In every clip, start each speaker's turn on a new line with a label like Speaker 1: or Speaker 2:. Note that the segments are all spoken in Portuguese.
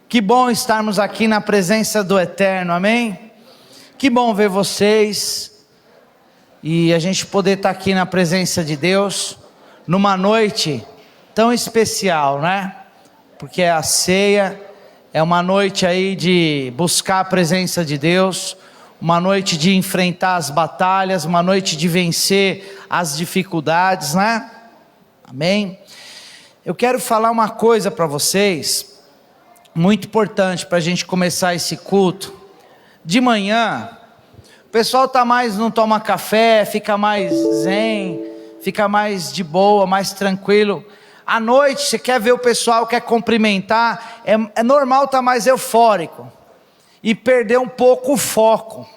Speaker 1: Que bom estarmos aqui na presença do Eterno, amém? Que bom ver vocês e a gente poder estar aqui na presença de Deus numa noite tão especial, né? Porque a ceia é uma noite aí de buscar a presença de Deus, uma noite de enfrentar as batalhas, uma noite de vencer as dificuldades, né? Amém? Eu quero falar uma coisa para vocês, muito importante para a gente começar esse culto. De manhã, o pessoal não toma café, fica mais zen, fica mais de boa, mais tranquilo. À noite, você quer ver o pessoal, quer cumprimentar, é normal estar mais eufórico e perder um pouco o foco.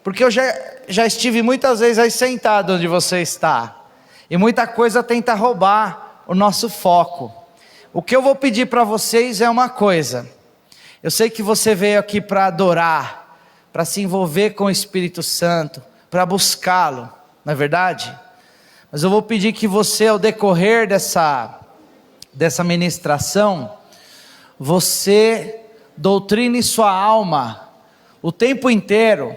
Speaker 1: Porque eu já estive muitas vezes aí sentado onde você está, e muita coisa tenta roubar o nosso foco. O que eu vou pedir para vocês é uma coisa. Eu sei que você veio aqui para adorar, para se envolver com o Espírito Santo, para buscá-lo, não é verdade? Mas eu vou pedir que você, ao decorrer dessa ministração, você doutrine sua alma o tempo inteiro,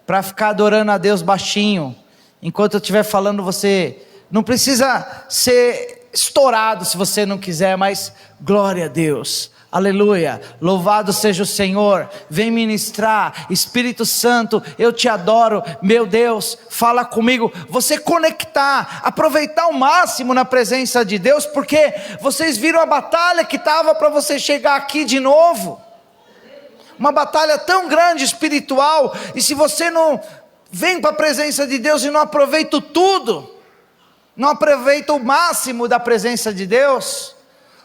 Speaker 1: para ficar adorando a Deus baixinho. Enquanto eu estiver falando, você não precisa ser estourado se você não quiser, mas glória a Deus, aleluia, louvado seja o Senhor, vem ministrar, Espírito Santo, eu te adoro, meu Deus, fala comigo, você conectar, aproveitar ao máximo na presença de Deus, porque vocês viram a batalha que estava para você chegar aqui de novo, uma batalha tão grande espiritual, e se você não vem para a presença de Deus e não aproveita tudo, não aproveita o máximo da presença de Deus,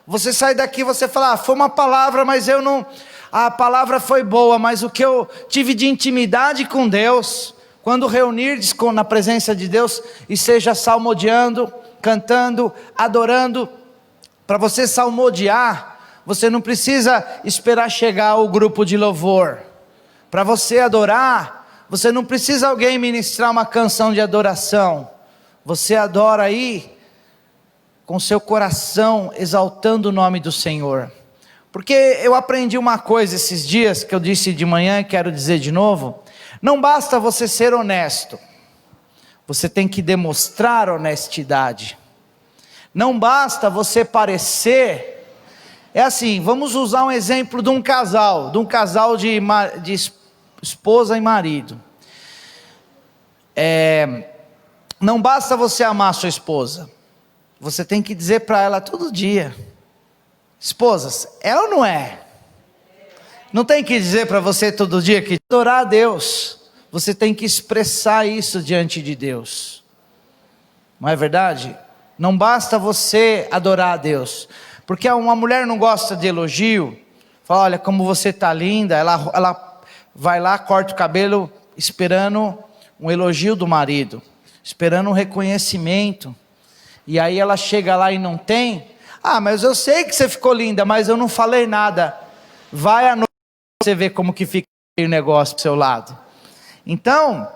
Speaker 1: você sai daqui e você fala, foi uma palavra, mas a palavra foi boa, mas o que eu tive de intimidade com Deus, quando reunirdes na presença de Deus, e seja salmodiando, cantando, adorando, para você salmodiar, você não precisa esperar chegar o grupo de louvor, para você adorar, você não precisa alguém ministrar uma canção de adoração, você adora aí, com seu coração, exaltando o nome do Senhor. Porque eu aprendi uma coisa esses dias, que eu disse de manhã e quero dizer de novo. Não basta você ser honesto, você tem que demonstrar honestidade. Não basta você parecer. É assim, vamos usar um exemplo de um casal de esposa e marido. Não basta você amar sua esposa, você tem que dizer para ela todo dia, esposas, é ou não é? Não tem que dizer para você todo dia que adorar a Deus, você tem que expressar isso diante de Deus, não é verdade? Não basta você adorar a Deus, porque uma mulher não gosta de elogio, fala, olha como você está linda, ela vai lá, corta o cabelo, esperando um elogio do marido, esperando um reconhecimento, e aí ela chega lá e não tem, mas eu sei que você ficou linda, mas eu não falei nada, vai à noite você ver como que fica o negócio pro seu lado. Então,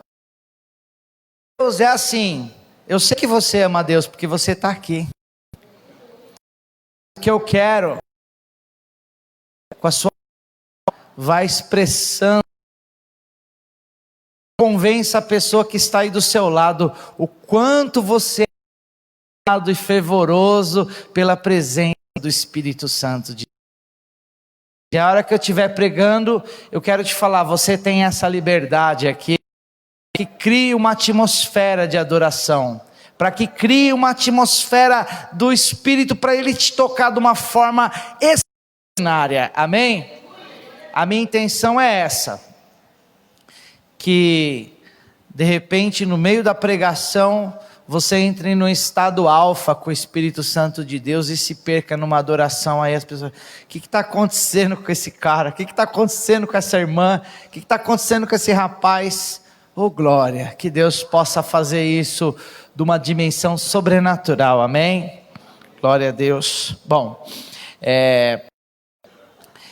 Speaker 1: Deus é assim, eu sei que você ama a Deus, porque você está aqui, o que eu quero, com a sua, vai expressando, convença a pessoa que está aí do seu lado, o quanto você é e fervoroso pela presença do Espírito Santo de Deus. E a hora que eu estiver pregando, eu quero te falar, você tem essa liberdade aqui, que crie uma atmosfera de adoração, para que crie uma atmosfera do Espírito, para Ele te tocar de uma forma extraordinária, amém? A minha intenção é essa, que de repente no meio da pregação, você entre no estado alfa com o Espírito Santo de Deus e se perca numa adoração. Aí as pessoas, o que está acontecendo com esse cara? O que está acontecendo com essa irmã? O que está acontecendo com esse rapaz? Oh glória, que Deus possa fazer isso de uma dimensão sobrenatural, amém? Glória a Deus. Bom,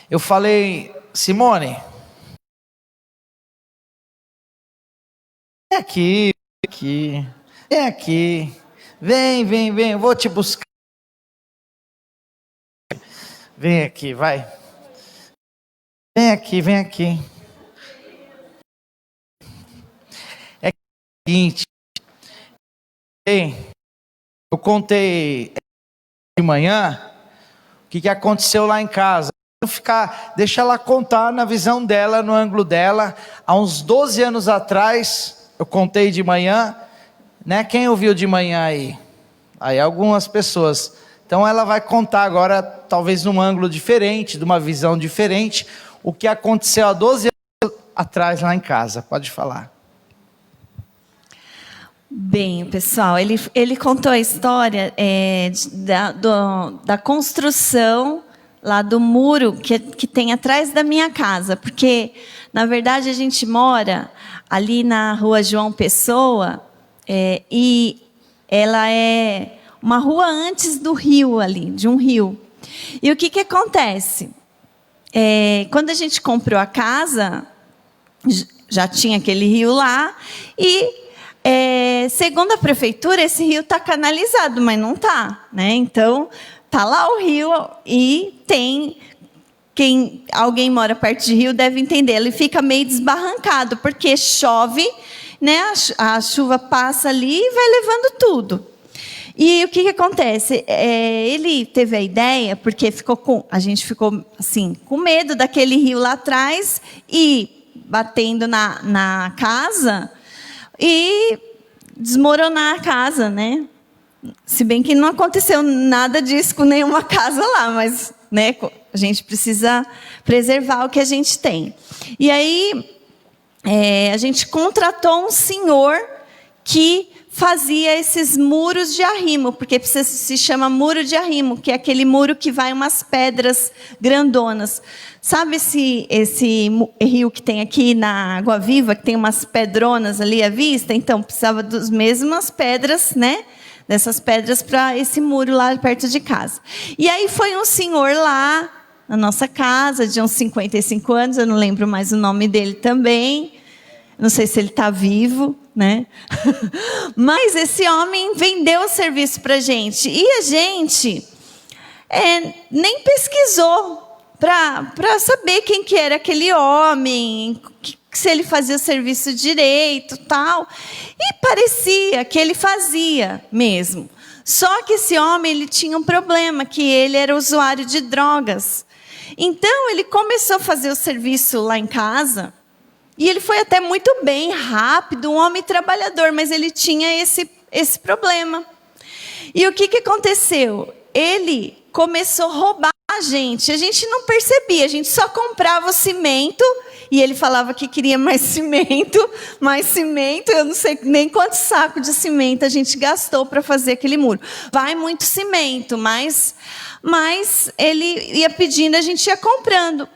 Speaker 1: eu falei, Simone, aqui, vem aqui, vem, eu vou te buscar. Vem aqui, vai. Vem aqui, vem aqui. É o seguinte, eu contei de manhã o que aconteceu lá em casa. Deixa ela contar na visão dela, no ângulo dela. Há uns 12 anos atrás, eu contei de manhã, né? Quem ouviu de manhã aí? Aí algumas pessoas. Então ela vai contar agora, talvez num ângulo diferente, de uma visão diferente, o que aconteceu há 12 anos atrás lá em casa. Pode falar.
Speaker 2: Bem, pessoal, ele contou a história da construção lá do muro que tem atrás da minha casa, porque, na verdade, a gente mora ali na rua João Pessoa, e ela é uma rua antes do rio ali, de um rio. E o que acontece? Quando a gente comprou a casa, já tinha aquele rio lá, e segundo a prefeitura, esse rio está canalizado, mas não está, né? Então, está lá o rio e tem... Alguém mora perto de rio deve entender, ele fica meio desbarrancado, porque chove, né? A chuva passa ali e vai levando tudo. E o que acontece? Ele teve a ideia, porque a gente ficou assim, com medo daquele rio lá atrás e batendo na casa e desmoronar a casa, né? Se bem que não aconteceu nada disso com nenhuma casa lá, mas, né, a gente precisa preservar o que a gente tem. E aí, a gente contratou um senhor que fazia esses muros de arrimo, porque se chama muro de arrimo, que é aquele muro que vai umas pedras grandonas. Sabe esse rio que tem aqui na Água Viva, que tem umas pedronas ali à vista? Então, precisava das mesmas pedras, né? Dessas pedras para esse muro lá perto de casa. E aí foi um senhor lá na nossa casa, de uns 55 anos, eu não lembro mais o nome dele também. Não sei se ele está vivo, né? Mas esse homem vendeu o serviço para a gente. E a gente nem pesquisou para saber quem que era aquele homem, se ele fazia o serviço direito, tal. E parecia que ele fazia mesmo. Só que esse homem ele tinha um problema, que ele era usuário de drogas. Então, ele começou a fazer o serviço lá em casa. E ele foi até muito bem, rápido, um homem trabalhador, mas ele tinha esse problema. E o que aconteceu? Ele começou a roubar a gente não percebia, a gente só comprava o cimento, e ele falava que queria mais cimento, eu não sei nem quantos sacos de cimento a gente gastou para fazer aquele muro. Vai muito cimento, mas ele ia pedindo, a gente ia comprando.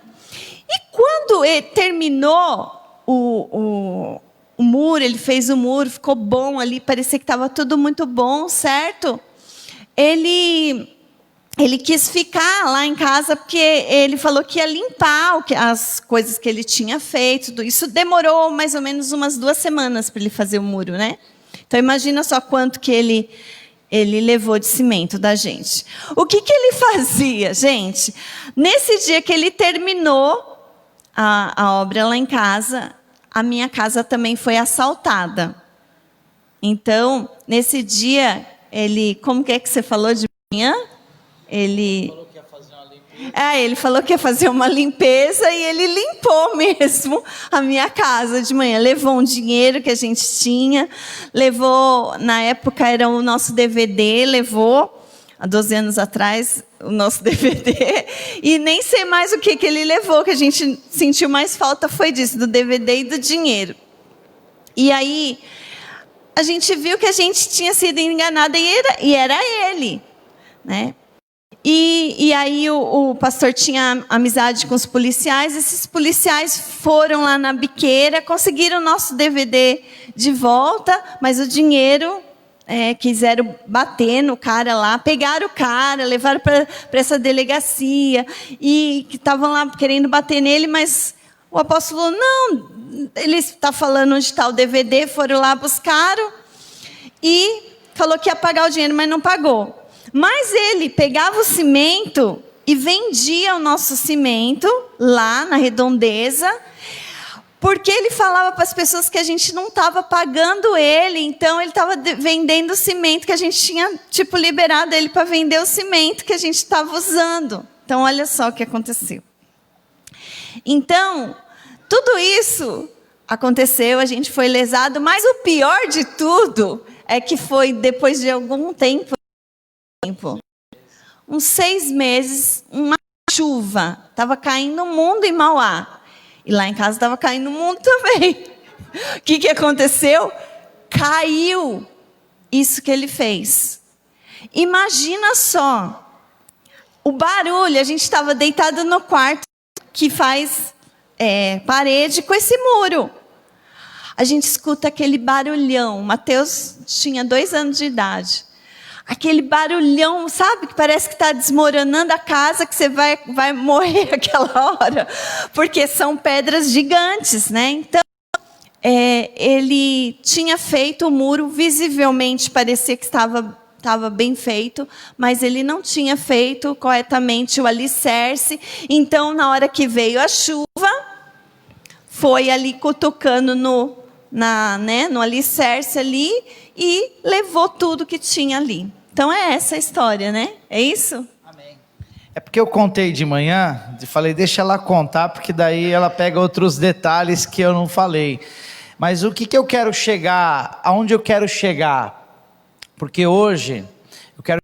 Speaker 2: E quando ele terminou o muro, ele fez o muro, ficou bom ali, parecia que estava tudo muito bom, certo? Ele quis ficar lá em casa, porque ele falou que ia limpar as coisas que ele tinha feito. Tudo isso demorou mais ou menos umas 2 semanas para ele fazer o muro, né? Então, imagina só quanto que ele levou de cimento da gente. O que ele fazia, gente? Nesse dia que ele terminou a obra lá em casa, a minha casa também foi assaltada. Então, nesse dia, como que você falou de manhã? Ele falou que ia fazer uma limpeza. Ele falou que ia fazer uma limpeza e ele limpou mesmo a minha casa de manhã. Levou um dinheiro que a gente tinha, levou, na época era o nosso DVD, levou, há 12 anos atrás, o nosso DVD, e nem sei mais o que ele levou, que a gente sentiu mais falta foi disso, do DVD e do dinheiro. E aí, a gente viu que a gente tinha sido enganada e era ele, né? E aí o pastor tinha amizade com os policiais, esses policiais foram lá na biqueira, conseguiram o nosso DVD de volta, mas o dinheiro, quiseram bater no cara lá, pegaram o cara, levaram para essa delegacia, e que estavam lá querendo bater nele, mas o apóstolo falou, não, ele está falando onde está o DVD, foram lá, buscaram, e falou que ia pagar o dinheiro, mas não pagou. Mas ele pegava o cimento e vendia o nosso cimento lá na Redondeza, porque ele falava para as pessoas que a gente não estava pagando ele, então ele estava vendendo o cimento que a gente tinha, liberado ele para vender o cimento que a gente estava usando. Então, olha só o que aconteceu. Então, tudo isso aconteceu, a gente foi lesado, mas o pior de tudo é que foi depois de algum tempo, uns 6 meses, uma chuva, estava caindo o mundo em Mauá. E lá em casa estava caindo o mundo também. O que aconteceu? Caiu isso que ele fez. Imagina só, o barulho, a gente estava deitado no quarto que faz parede com esse muro. A gente escuta aquele barulhão. Mateus tinha 2 anos de idade. Aquele barulhão, sabe? Que parece que está desmoronando a casa, que você vai morrer aquela hora. Porque são pedras gigantes, né? Então, ele tinha feito o muro, visivelmente parecia que estava bem feito, mas ele não tinha feito corretamente o alicerce. Então, na hora que veio a chuva, foi ali cutucando no alicerce ali e levou tudo que tinha ali. Então é essa a história, né? É isso?
Speaker 1: Amém. É porque eu contei de manhã, falei, deixa ela contar, porque daí ela pega outros detalhes que eu não falei. Mas o que eu quero chegar, aonde eu quero chegar? Porque hoje, eu quero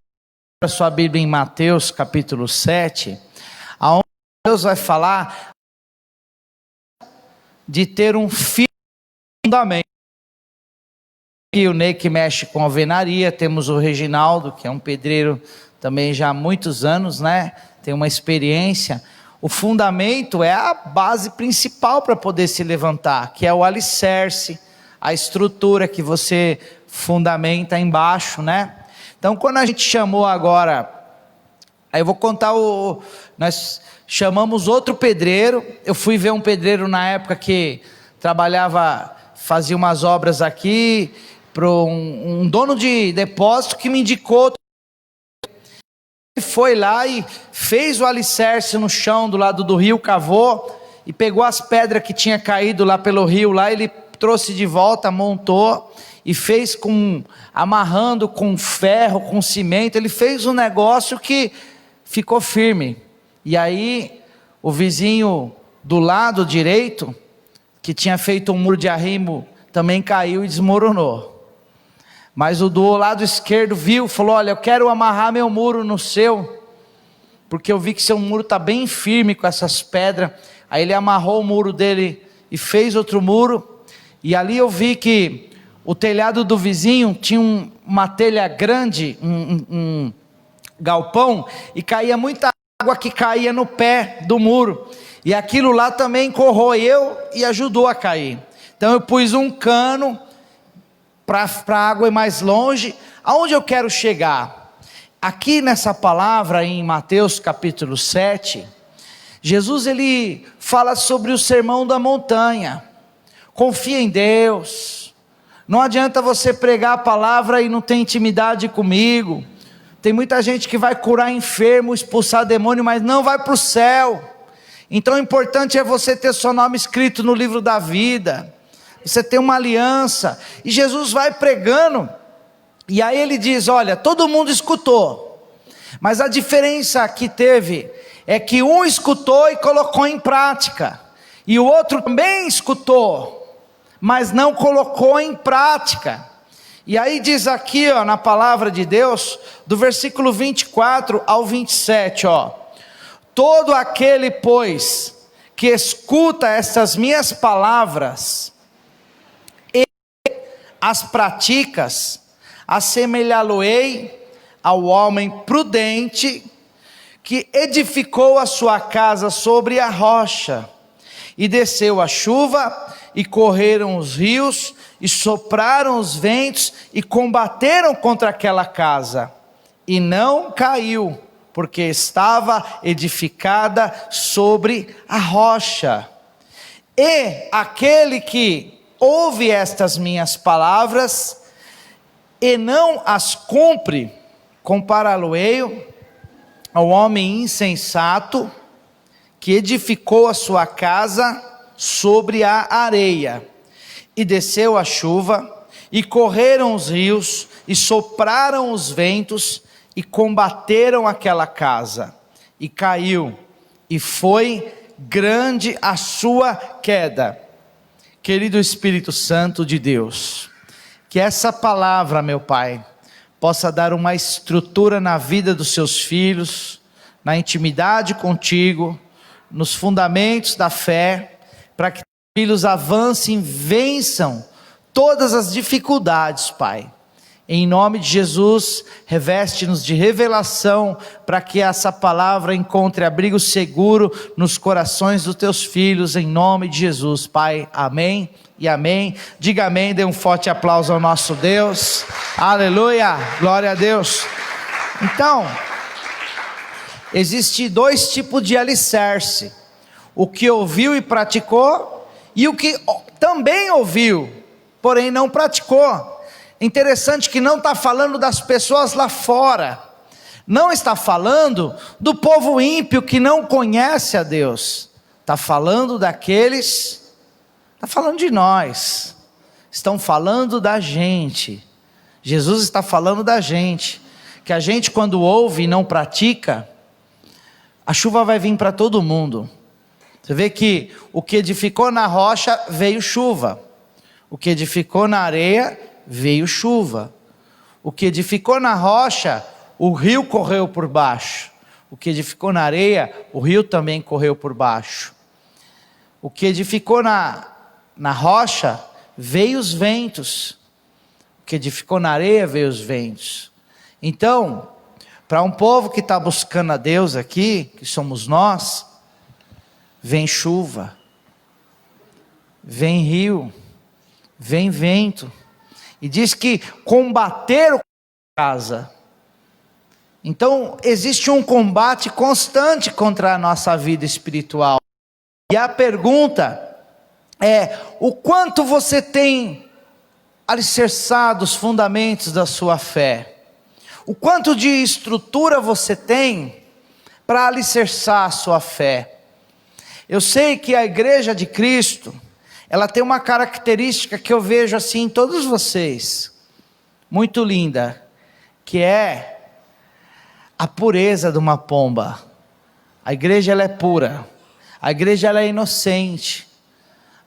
Speaker 1: a sua Bíblia em Mateus capítulo 7, aonde Deus vai falar de ter um firme fundamento. E o Ney que mexe com alvenaria, temos o Reginaldo, que é um pedreiro também já há muitos anos, né? Tem uma experiência. O fundamento é a base principal para poder se levantar, que é o alicerce, a estrutura que você fundamenta embaixo, né? Então, quando a gente chamou agora, aí eu vou contar nós chamamos outro pedreiro. Eu fui ver um pedreiro na época que fazia umas obras aqui, para um dono de depósito que me indicou. Ele foi lá e fez o alicerce no chão do lado do rio, cavou e pegou as pedras que tinha caído lá pelo rio, lá ele trouxe de volta, montou e fez amarrando com ferro, com cimento. Ele fez um negócio que ficou firme. E aí o vizinho do lado direito, que tinha feito um muro de arrimo, também caiu e desmoronou. Mas o do lado esquerdo viu, falou, olha, eu quero amarrar meu muro no seu, porque eu vi que seu muro está bem firme com essas pedras. Aí ele amarrou o muro dele e fez outro muro. E ali eu vi que o telhado do vizinho tinha uma telha grande, um galpão, e caía muita água que caía no pé do muro. E aquilo lá também corroeu e ajudou a cair. Então eu pus um cano para a água ir mais longe. Aonde eu quero chegar? Aqui nessa palavra em Mateus capítulo 7, Jesus ele fala sobre o sermão da montanha. Confia em Deus. Não adianta você pregar a palavra e não ter intimidade comigo. Tem muita gente que vai curar enfermo, expulsar demônio, mas não vai para o céu. Então o importante é você ter seu nome escrito no livro da vida. Você tem uma aliança. E Jesus vai pregando. E aí ele diz, olha, todo mundo escutou. Mas a diferença que teve é que um escutou e colocou em prática. E o outro também escutou, mas não colocou em prática. E aí diz aqui, na palavra de Deus, do versículo 24 ao 27, todo aquele, pois, que escuta estas minhas palavras as praticas, assemelhá-lo-ei ao homem prudente que edificou a sua casa sobre a rocha, e desceu a chuva, e correram os rios, e sopraram os ventos, e combateram contra aquela casa, e não caiu, porque estava edificada sobre a rocha. E aquele que ouve estas minhas palavras e não as cumpre, compará-lo-ei ao homem insensato que edificou a sua casa sobre a areia, e desceu a chuva, e correram os rios, e sopraram os ventos, e combateram aquela casa, e caiu, e foi grande a sua queda. Querido Espírito Santo de Deus, que essa palavra, meu Pai, possa dar uma estrutura na vida dos seus filhos, na intimidade contigo, nos fundamentos da fé, para que os filhos avancem, vençam todas as dificuldades, Pai. Em nome de Jesus, reveste-nos de revelação, para que essa palavra encontre abrigo seguro nos corações dos teus filhos, em nome de Jesus, Pai. Amém e amém. Diga amém, dê um forte aplauso ao nosso Deus. Aleluia, glória a Deus. Então, existe dois tipos de alicerce: o que ouviu e praticou, e o que também ouviu, porém não praticou. Interessante que não está falando das pessoas lá fora, não está falando do povo ímpio que não conhece a Deus, está falando daqueles, está falando de nós, estão falando da gente. Jesus está falando da gente, que a gente, quando ouve e não pratica, a chuva vai vir para todo mundo. Você vê que o que edificou na rocha veio chuva, o que edificou na areia veio chuva, o que edificou na rocha, o rio correu por baixo, o que edificou na areia, o rio também correu por baixo. O que edificou na rocha, veio os ventos, o que edificou na areia, veio os ventos. Então, para um povo que está buscando a Deus aqui, que somos nós, vem chuva, vem rio, vem vento, e diz que combateram a casa. Então existe um combate constante contra a nossa vida espiritual, e a pergunta é: o quanto você tem alicerçado os fundamentos da sua fé? O quanto de estrutura você tem para alicerçar a sua fé? Eu sei que a igreja de Cristo, ela tem uma característica que eu vejo assim em todos vocês, muito linda, que é a pureza de uma pomba. A igreja, ela é pura, a igreja, ela é inocente.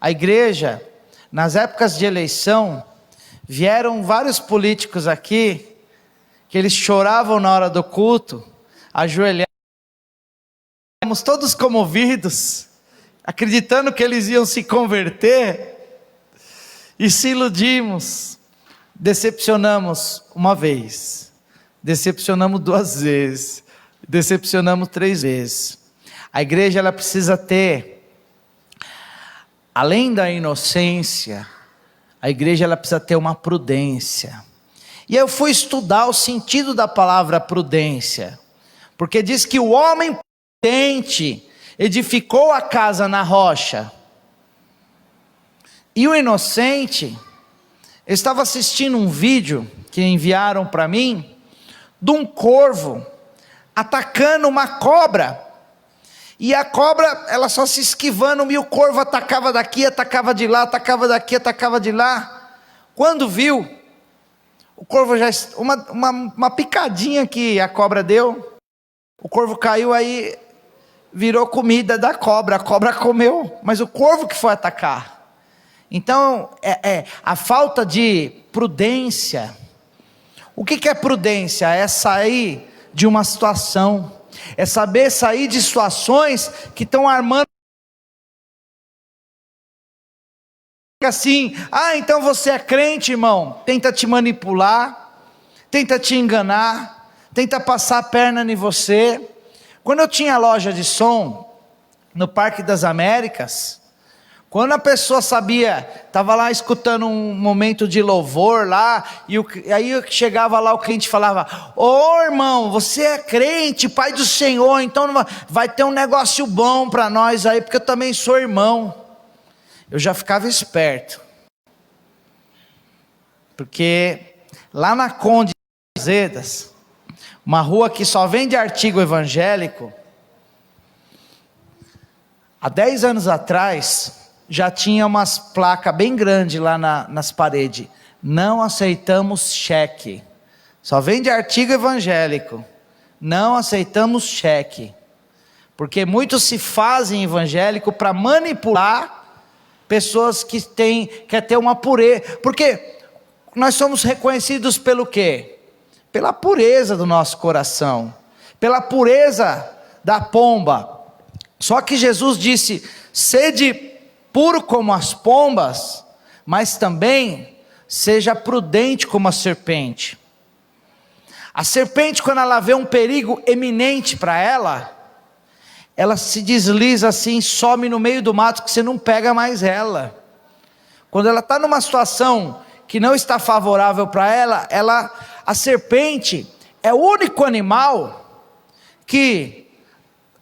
Speaker 1: A igreja, nas épocas de eleição, vieram vários políticos aqui, que eles choravam na hora do culto, ajoelhados, todos comovidos, acreditando que eles iam se converter, e se iludimos, decepcionamos uma vez, decepcionamos 2 vezes, decepcionamos 3 vezes. A igreja, ela precisa ter, além da inocência, a igreja, ela precisa ter uma prudência. E eu fui estudar o sentido da palavra prudência, porque diz que o homem prudente edificou a casa na rocha, e o inocente, eu estava assistindo um vídeo que enviaram para mim, de um corvo atacando uma cobra, e a cobra, ela só se esquivando, e o corvo atacava daqui, atacava de lá, atacava daqui, atacava de lá. Quando viu, o corvo já, uma picadinha que a cobra deu, o corvo caiu, aí virou comida da cobra, a cobra comeu, mas o corvo que foi atacar. Então, a falta de prudência. O que é prudência? É sair de uma situação, é saber sair de situações que estão armando. Assim, então você é crente, irmão, tenta te manipular, tenta te enganar, tenta passar a perna em você. Quando eu tinha loja de som, no Parque das Américas, quando a pessoa sabia, estava lá escutando um momento de louvor lá, e aí chegava lá o cliente falava: ô irmão, você é crente, pai do Senhor, então vai ter um negócio bom para nós aí, porque eu também sou irmão. Eu já ficava esperto, porque lá na Conde de Azedas, uma rua que só vende artigo evangélico, há 10 anos atrás, já tinha umas placas bem grandes lá nas paredes. Não aceitamos cheque. Só vende artigo evangélico. Não aceitamos cheque. Porque muitos se fazem evangélico para manipular pessoas que quer ter uma pureza. Porque nós somos reconhecidos pelo quê? Pela pureza do nosso coração. Pela pureza da pomba. Só que Jesus disse: sede puro como as pombas, mas também seja prudente como a serpente. A serpente, quando ela vê um perigo eminente para ela se desliza assim, some no meio do mato, que você não pega mais ela. Quando ela está numa situação que não está favorável para ela, a serpente é o único animal que,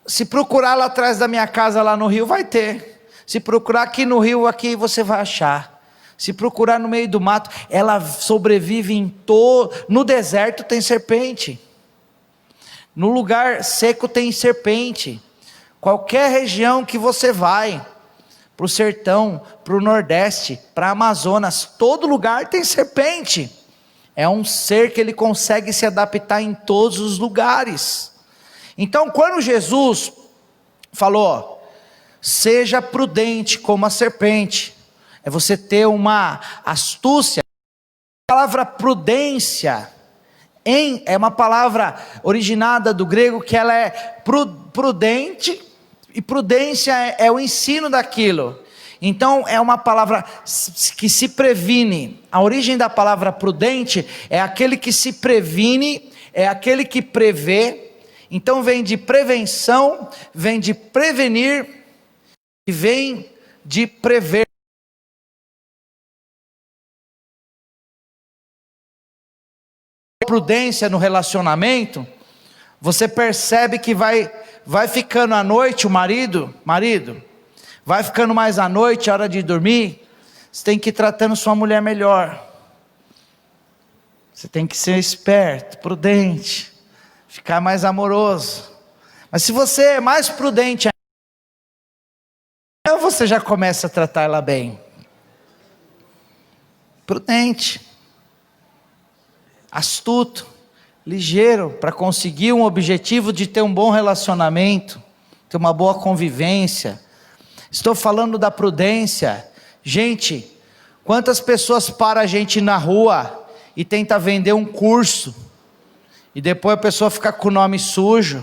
Speaker 1: se procurar lá atrás da minha casa, lá no rio, vai ter. Se procurar aqui no rio, aqui você vai achar. Se procurar no meio do mato, ela sobrevive em todo. No deserto tem serpente. No lugar seco tem serpente. Qualquer região que você vai, para o sertão, para o nordeste, para Amazonas, todo lugar tem serpente. É um ser que ele consegue se adaptar em todos os lugares. Então, quando Jesus falou, seja prudente como a serpente, é você ter uma astúcia. A palavra prudência é uma palavra originada do grego, que ela é prudente, e prudência é o ensino daquilo. Então é uma palavra que se previne. A origem da palavra prudente é aquele que se previne, é aquele que prevê. Então vem de prevenção, vem de prevenir e vem de prever. Prudência no relacionamento, você percebe que vai ficando à noite, o marido, vai ficando mais à noite, a hora de dormir, você tem que ir tratando sua mulher melhor. Você tem que ser esperto, prudente, ficar mais amoroso. Mas se você é mais prudente, então você já começa a tratar ela bem. Prudente, astuto, ligeiro, para conseguir um objetivo de ter um bom relacionamento, ter uma boa convivência. Estou falando da prudência. Gente, quantas pessoas param a gente na rua e tenta vender um curso, e depois a pessoa fica com o nome sujo?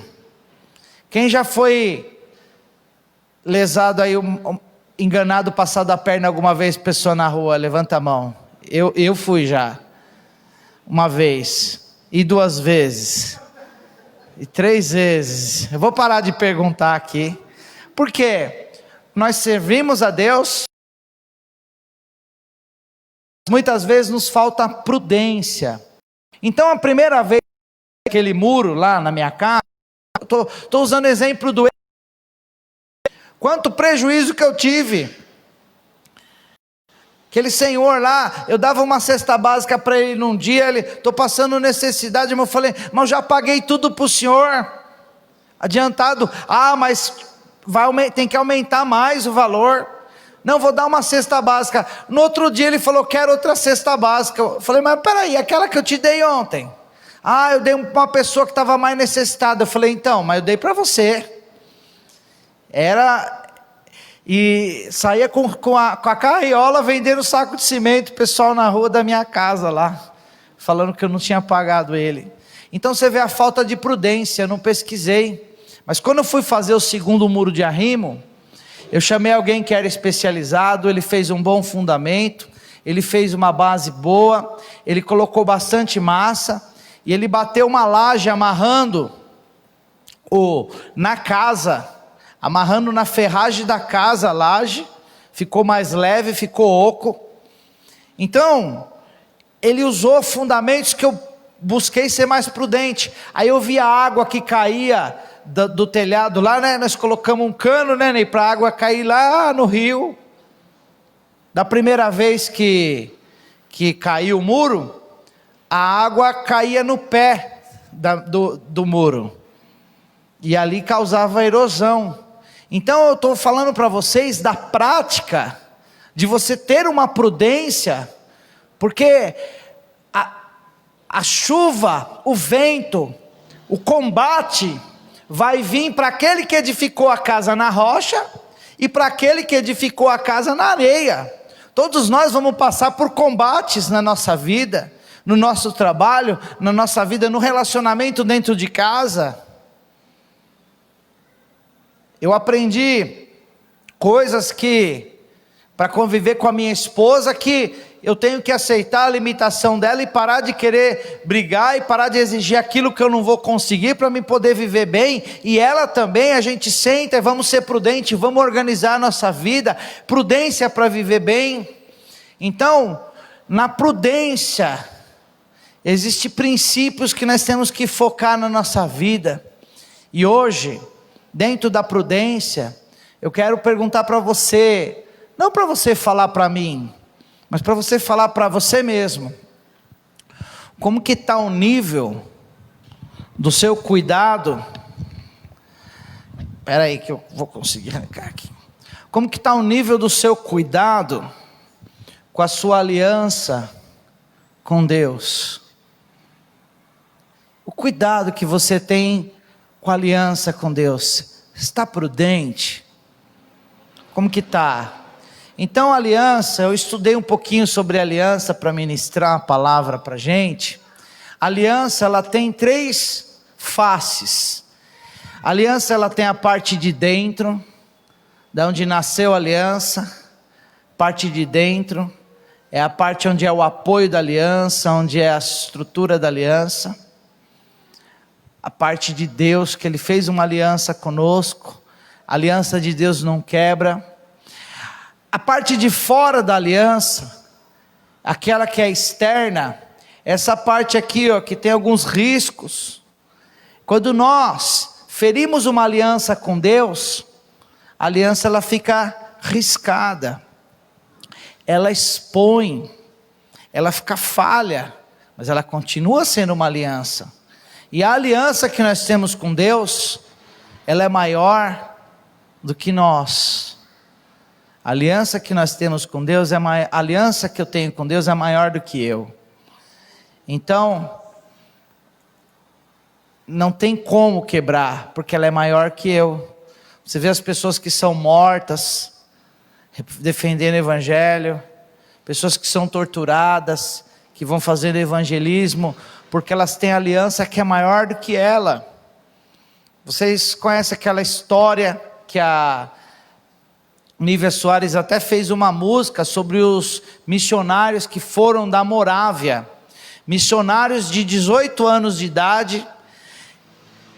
Speaker 1: Quem já foi lesado aí, enganado, passado a perna alguma vez, pessoa na rua? Levanta a mão. Eu fui já. Uma vez, e 2 vezes, e 3 vezes. Eu vou parar de perguntar aqui, porque nós servimos a Deus, muitas vezes nos falta prudência. Então a primeira vez, aquele muro lá na minha casa, estou usando o exemplo do quanto prejuízo que eu tive. Aquele senhor lá, eu dava uma cesta básica para ele num dia, estou passando necessidade, eu falei, mas eu já paguei tudo para o senhor, adiantado. Mas tem que aumentar mais o valor. Não, vou dar uma cesta básica. No outro dia ele falou, quero outra cesta básica. Eu falei, mas peraí, aquela que eu te dei ontem? Eu dei para uma pessoa que estava mais necessitada. Eu falei, então, mas eu dei para você. E saía com a carriola vendendo saco de cimento, o pessoal na rua da minha casa lá, falando que eu não tinha pagado ele. Então você vê a falta de prudência. Eu não pesquisei, mas quando eu fui fazer o segundo muro de arrimo, eu chamei alguém que era especializado, ele fez um bom fundamento, ele fez uma base boa, ele colocou bastante massa, e ele bateu uma laje amarrando na casa, amarrando na ferragem da casa a laje, ficou mais leve, ficou oco. Então, ele usou fundamentos que eu busquei ser mais prudente. Aí eu vi a água que caía do telhado lá, né? Nós colocamos um cano, né, para a água cair lá no rio. Da primeira vez que caiu o muro, a água caía no pé do muro. E ali causava erosão. Então eu estou falando para vocês da prática de você ter uma prudência, porque a chuva, o vento, o combate vai vir para aquele que edificou a casa na rocha e para aquele que edificou a casa na areia. Todos nós vamos passar por combates na nossa vida, no nosso trabalho, na nossa vida, no relacionamento dentro de casa. Eu aprendi coisas para conviver com a minha esposa, que eu tenho que aceitar a limitação dela e parar de querer brigar e parar de exigir aquilo que eu não vou conseguir para me poder viver bem. E ela também, a gente senta e vamos ser prudentes, vamos organizar a nossa vida, prudência para viver bem. Então, na prudência, existem princípios que nós temos que focar na nossa vida. E hoje, dentro da prudência, eu quero perguntar para você, não para você falar para mim, mas para você falar para você mesmo, como que está o nível do seu cuidado? Espera aí que eu vou conseguir arrancar aqui. Como que está o nível do seu cuidado com a sua aliança com Deus? O cuidado que você tem com a aliança com Deus, está prudente? Como que está? Então, aliança, eu estudei um pouquinho sobre aliança para ministrar a palavra para a gente. A aliança, ela tem 3 faces. A aliança, ela tem a parte de dentro, da onde nasceu a aliança. Parte de dentro é a parte onde é o apoio da aliança, onde é a estrutura da aliança. A parte de Deus, que Ele fez uma aliança conosco. A aliança de Deus não quebra. A parte de fora da aliança, aquela que é externa, essa parte aqui, ó, que tem alguns riscos. Quando nós ferimos uma aliança com Deus, a aliança ela fica riscada, ela expõe, ela fica falha, mas ela continua sendo uma aliança. E a aliança que nós temos com Deus, ela é maior do que nós. A aliança que nós temos com Deus, a aliança que eu tenho com Deus é maior do que eu. Então, não tem como quebrar, porque ela é maior que eu. Você vê as pessoas que são mortas, defendendo o evangelho, pessoas que são torturadas, que vão fazer evangelismo, porque elas têm aliança que é maior do que ela. Vocês conhecem aquela história que a Nívia Soares até fez uma música sobre os missionários que foram da Morávia. Missionários de 18 anos de idade,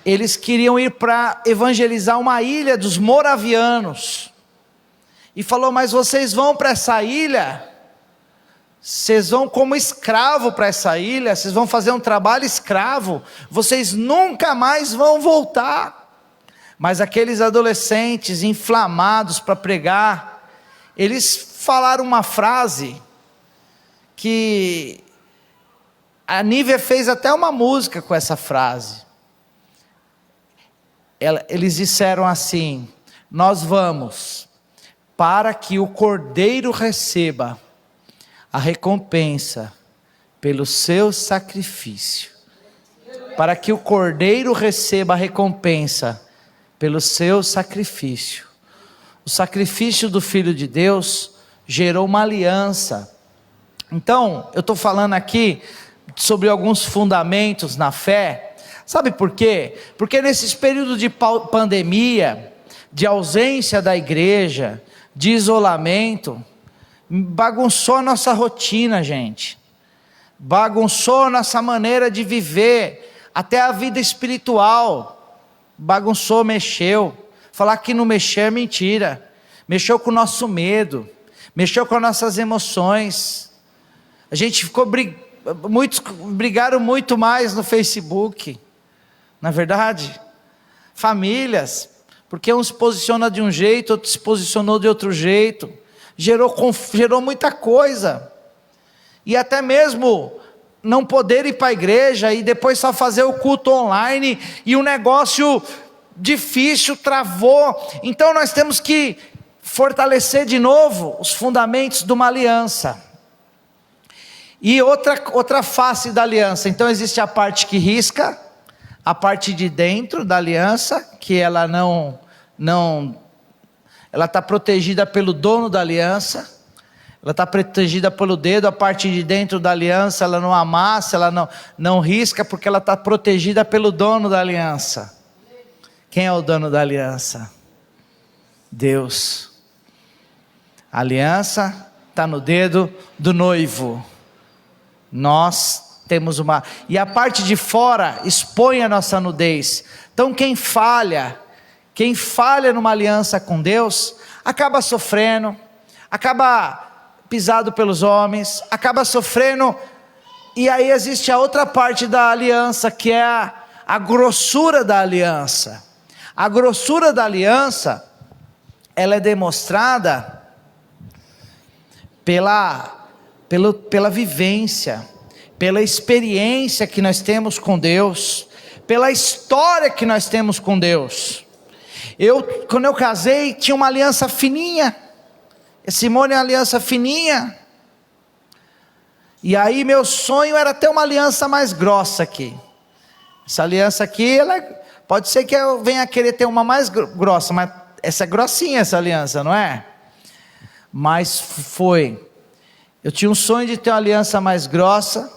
Speaker 1: eles queriam ir para evangelizar uma ilha dos moravianos. E falou, mas vocês vão para essa ilha, vocês vão como escravo para essa ilha, vocês vão fazer um trabalho escravo, vocês nunca mais vão voltar. Mas aqueles adolescentes inflamados para pregar, eles falaram uma frase que a Nívia fez até uma música com essa frase. Eles disseram assim: nós vamos para que o Cordeiro receba a recompensa pelo seu sacrifício. Para que o Cordeiro receba a recompensa pelo seu sacrifício. O sacrifício do Filho de Deus gerou uma aliança. Então, eu estou falando aqui sobre alguns fundamentos na fé. Sabe por quê? Porque nesses períodos de pandemia, de ausência da igreja, de isolamento, bagunçou a nossa rotina, gente. Bagunçou a nossa maneira de viver, até a vida espiritual. Bagunçou, mexeu. Falar que não mexeu é mentira. Mexeu com o nosso medo, mexeu com as nossas emoções. A gente ficou muitos brigaram muito mais no Facebook, na verdade. Famílias, porque um se posiciona de um jeito, outro se posicionou de outro jeito. Gerou muita coisa. E até mesmo não poder ir para a igreja e depois só fazer o culto online, e o negócio difícil travou. Então nós temos que fortalecer de novo os fundamentos de uma aliança. E outra face da aliança. Então existe a parte que risca, a parte de dentro da aliança, que ela ela está protegida pelo dono da aliança. Ela está protegida pelo dedo. A parte de dentro da aliança, ela não amassa, ela não risca, porque ela está protegida pelo dono da aliança. Quem é o dono da aliança? Deus. A aliança está no dedo do noivo. Nós temos uma... E a parte de fora expõe a nossa nudez. Então quem falha numa aliança com Deus, acaba sofrendo, acaba pisado pelos homens, acaba sofrendo. E aí existe a outra parte da aliança, que é a grossura da aliança. A grossura da aliança, ela é demonstrada pela vivência, pela experiência que nós temos com Deus, pela história que nós temos com Deus. Quando eu casei, tinha uma aliança fininha. Simone é uma aliança fininha. E aí meu sonho era ter uma aliança mais grossa aqui. Essa aliança aqui, pode ser que eu venha querer ter uma mais grossa, mas essa é grossinha, essa aliança, não é? Mas eu tinha um sonho de ter uma aliança mais grossa.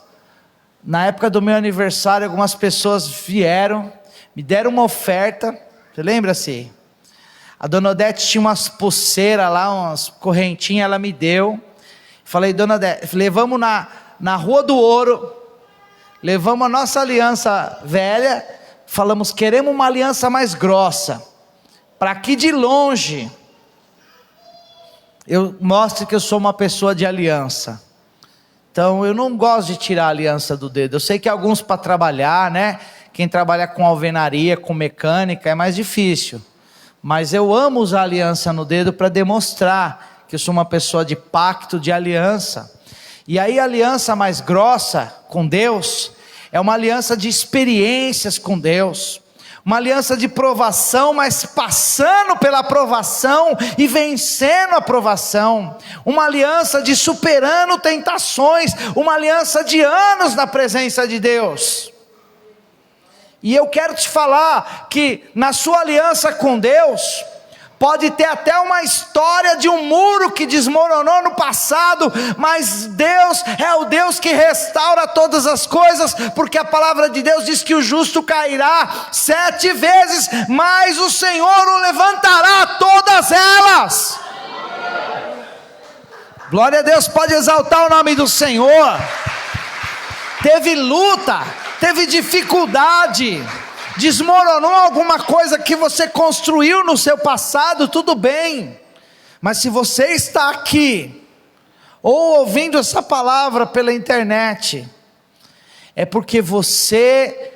Speaker 1: Na época do meu aniversário, algumas pessoas vieram, me deram uma oferta. Você lembra assim? A dona Odete tinha umas pulseiras lá, umas correntinhas, ela me deu. Falei, dona Odete, levamos na Rua do Ouro, levamos a nossa aliança velha, falamos, queremos uma aliança mais grossa, para que de longe eu mostre que eu sou uma pessoa de aliança. Então eu não gosto de tirar a aliança do dedo. Eu sei que alguns para trabalhar, né? Quem trabalha com alvenaria, com mecânica, é mais difícil. Mas eu amo usar a aliança no dedo para demonstrar que eu sou uma pessoa de pacto, de aliança. E aí a aliança mais grossa com Deus é uma aliança de experiências com Deus, uma aliança de provação, mas passando pela provação e vencendo a provação, uma aliança de superando tentações, uma aliança de anos na presença de Deus. E eu quero te falar que na sua aliança com Deus, pode ter até uma história de um muro que desmoronou no passado, mas Deus é o Deus que restaura todas as coisas, porque a palavra de Deus diz que o justo cairá 7 vezes, mas o Senhor o levantará todas elas. Glória a Deus, pode exaltar o nome do Senhor. Teve luta, teve dificuldade, desmoronou alguma coisa que você construiu no seu passado, tudo bem, mas se você está aqui, ou ouvindo essa palavra pela internet, é porque você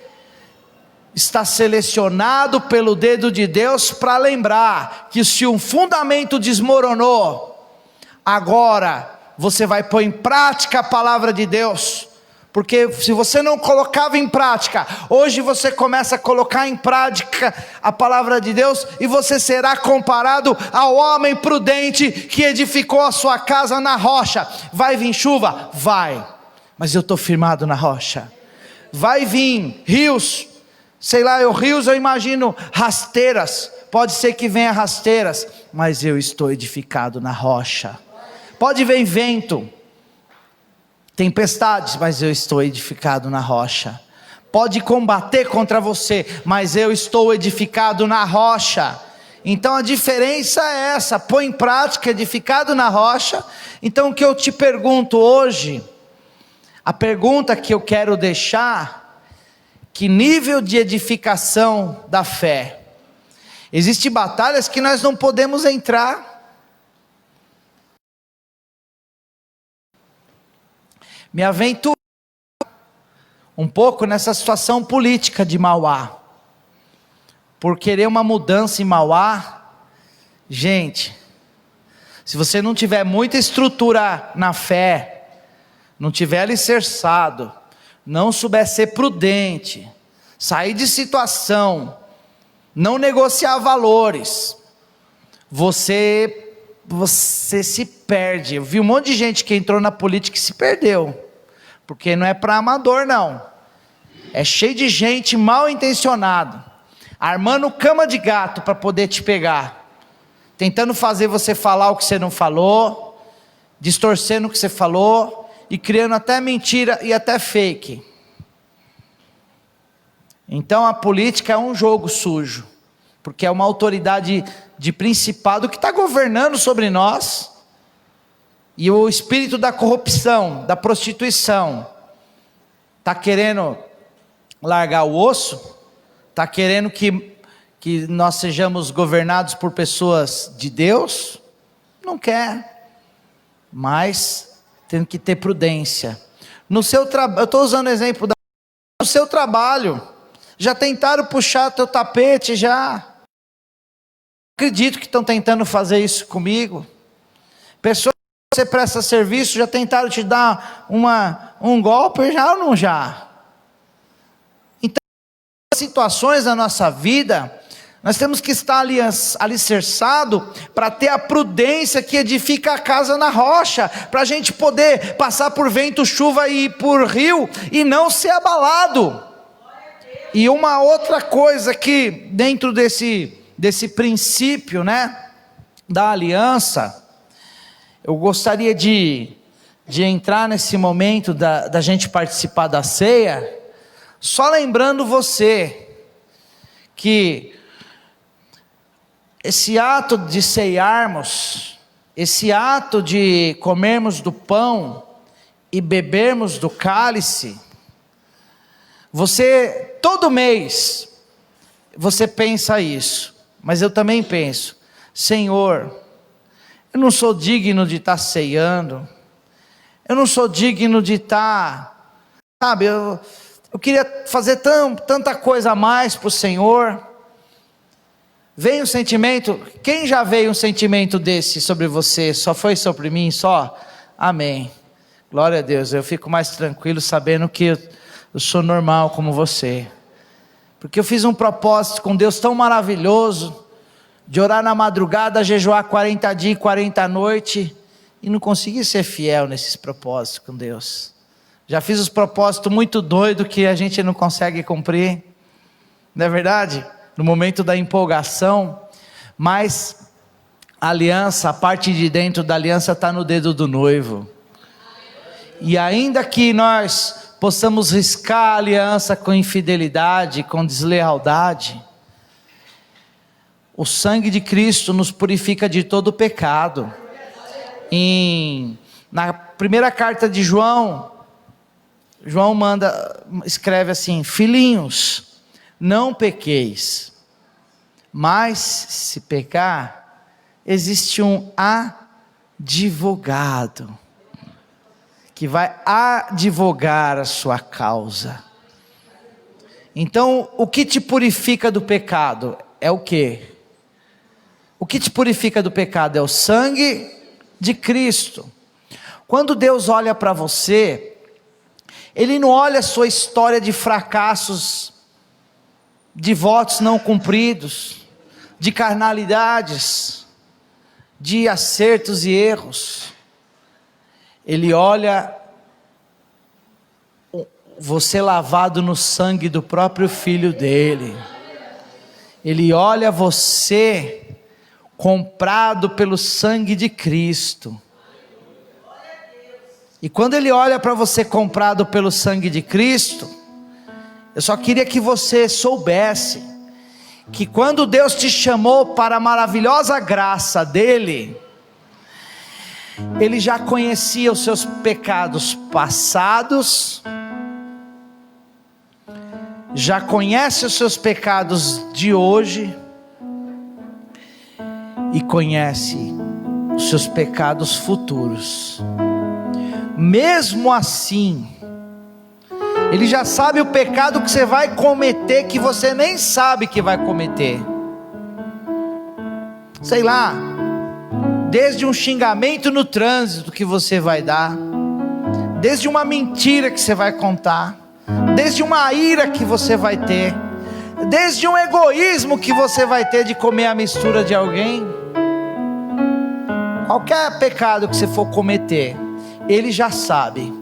Speaker 1: está selecionado pelo dedo de Deus para lembrar que se um fundamento desmoronou, agora você vai pôr em prática a palavra de Deus. Porque se você não colocava em prática, hoje você começa a colocar em prática a palavra de Deus, e você será comparado ao homem prudente que edificou a sua casa na rocha. Vai vir chuva? Vai, mas eu estou firmado na rocha. Vai vir rios, sei lá, rios eu imagino rasteiras, pode ser que venha rasteiras, mas eu estou edificado na rocha. Pode vir vento, tempestades, mas eu estou edificado na rocha. Pode combater contra você, mas eu estou edificado na rocha. Então a diferença é essa, põe em prática, edificado na rocha. Então o que eu te pergunto hoje, a pergunta que eu quero deixar, que nível de edificação da fé? Existem batalhas que nós não podemos entrar. Me aventuro um pouco nessa situação política de Mauá, por querer uma mudança em Mauá. Gente, se você não tiver muita estrutura na fé, não tiver alicerçado, não souber ser prudente, sair de situação, não negociar valores, você se perde. Eu vi um monte de gente que entrou na política e se perdeu, porque não é para amador não, é cheio de gente mal intencionada, armando cama de gato para poder te pegar, tentando fazer você falar o que você não falou, distorcendo o que você falou, e criando até mentira e até fake. Então a política é um jogo sujo, porque é uma autoridade de principado que está governando sobre nós, e o espírito da corrupção, da prostituição, está querendo largar o osso, está querendo que nós sejamos governados por pessoas de Deus, não quer, mas tem que ter prudência. No seu trabalho, eu estou usando o exemplo no seu trabalho, já tentaram puxar teu tapete já, acredito que estão tentando fazer isso comigo, pessoas que você presta serviço, já tentaram te dar um golpe, já ou não já? Então, situações da nossa vida, nós temos que estar alicerçado para ter a prudência que edifica a casa na rocha, para a gente poder passar por vento, chuva e por rio, e não ser abalado. E uma outra coisa que dentro desse princípio, né, da aliança, eu gostaria de entrar nesse momento da gente participar da ceia, só lembrando você, que esse ato de ceiarmos, esse ato de comermos do pão e bebermos do cálice, você, todo mês, você pensa isso, mas eu também penso, Senhor, eu não sou digno de estar ceando, eu não sou digno de estar, sabe, eu queria fazer tanta coisa a mais para o Senhor. Vem um sentimento, quem já veio um sentimento desse sobre você, só foi sobre mim só? Amém, glória a Deus, eu fico mais tranquilo sabendo que eu sou normal como você, porque eu fiz um propósito com Deus tão maravilhoso, de orar na madrugada, jejuar 40 dias e 40 noites, e não consegui ser fiel nesses propósitos com Deus. Já fiz os propósitos muito doidos que a gente não consegue cumprir, não é verdade? No momento da empolgação, mas a aliança, a parte de dentro da aliança está no dedo do noivo, e ainda que nós possamos riscar a aliança com infidelidade, com deslealdade, o sangue de Cristo nos purifica de todo pecado. Na primeira carta de João escreve assim: filhinhos, não pequeis, mas se pecar, existe um advogado, que vai advogar a sua causa. Então, o que te purifica do pecado é o quê? O que te purifica do pecado é o sangue de Cristo. Quando Deus olha para você, Ele não olha a sua história de fracassos, de votos não cumpridos, de carnalidades, de acertos e erros. Ele olha você lavado no sangue do próprio Filho dele. Ele olha você comprado pelo sangue de Cristo. E quando Ele olha para você comprado pelo sangue de Cristo, eu só queria que você soubesse que quando Deus te chamou para a maravilhosa graça dEle, Ele já conhecia os seus pecados passados, já conhece os seus pecados de hoje, e conhece os seus pecados futuros. Mesmo assim, Ele já sabe o pecado que você vai cometer, que você nem sabe que vai cometer. Sei lá, desde um xingamento no trânsito que você vai dar, desde uma mentira que você vai contar, desde uma ira que você vai ter, desde um egoísmo que você vai ter de comer a mistura de alguém. Qualquer pecado que você for cometer, Ele já sabe.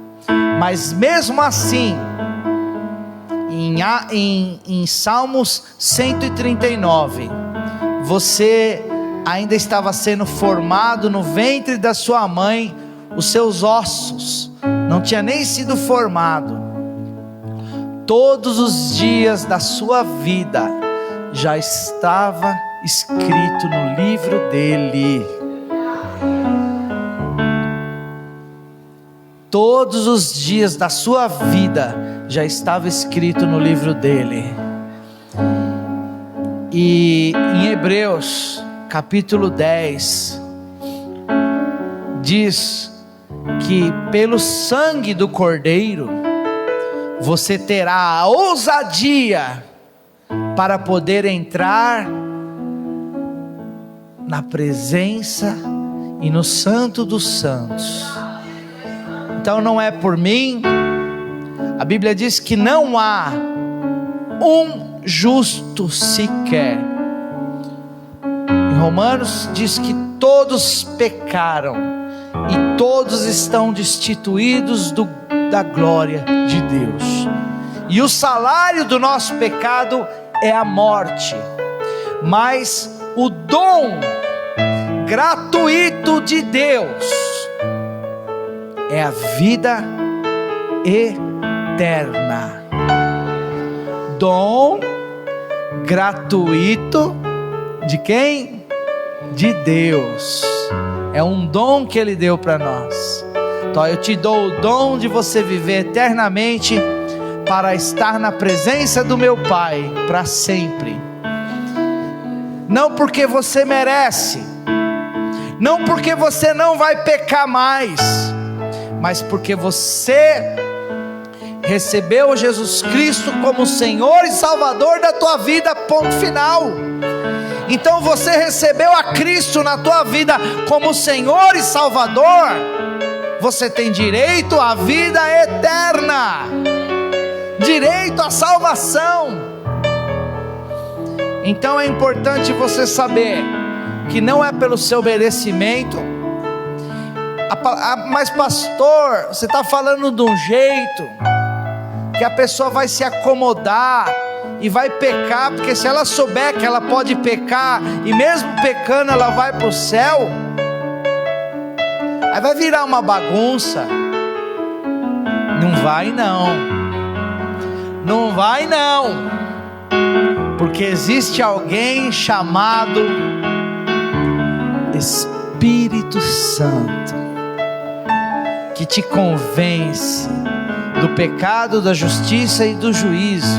Speaker 1: Mas mesmo assim, em Salmos 139, você ainda estava sendo formado no ventre da sua mãe, os seus ossos não tinha nem sido formado. Todos os dias da sua vida já estava escrito no livro dele. Todos os dias da sua vida já estava escrito no livro dele. E em Hebreus capítulo 10 diz que pelo sangue do Cordeiro você terá a ousadia para poder entrar na presença e no Santo dos Santos. Então não é por mim. A Bíblia diz que não há um justo sequer. Em Romanos diz que todos pecaram e todos estão destituídos da glória de Deus. E o salário do nosso pecado é a morte, mas o dom gratuito de Deus é a vida eterna. Dom gratuito de quem? De Deus. É um dom que Ele deu para nós. Então eu te dou o dom de você viver eternamente para estar na presença do meu Pai para sempre. Não porque você merece, não porque você não vai pecar mais, mas porque você recebeu Jesus Cristo como Senhor e Salvador da tua vida, ponto final. Então você recebeu a Cristo na tua vida como Senhor e Salvador, você tem direito à vida eterna, direito à salvação. Então é importante você saber que não é pelo seu merecimento. Mas pastor, você está falando de um jeito que a pessoa vai se acomodar e vai pecar, porque se ela souber que ela pode pecar, e mesmo pecando ela vai para o céu, aí vai virar uma bagunça. Não vai não, não vai não, porque existe alguém chamado Espírito Santo, que te convence do pecado, da justiça e do juízo.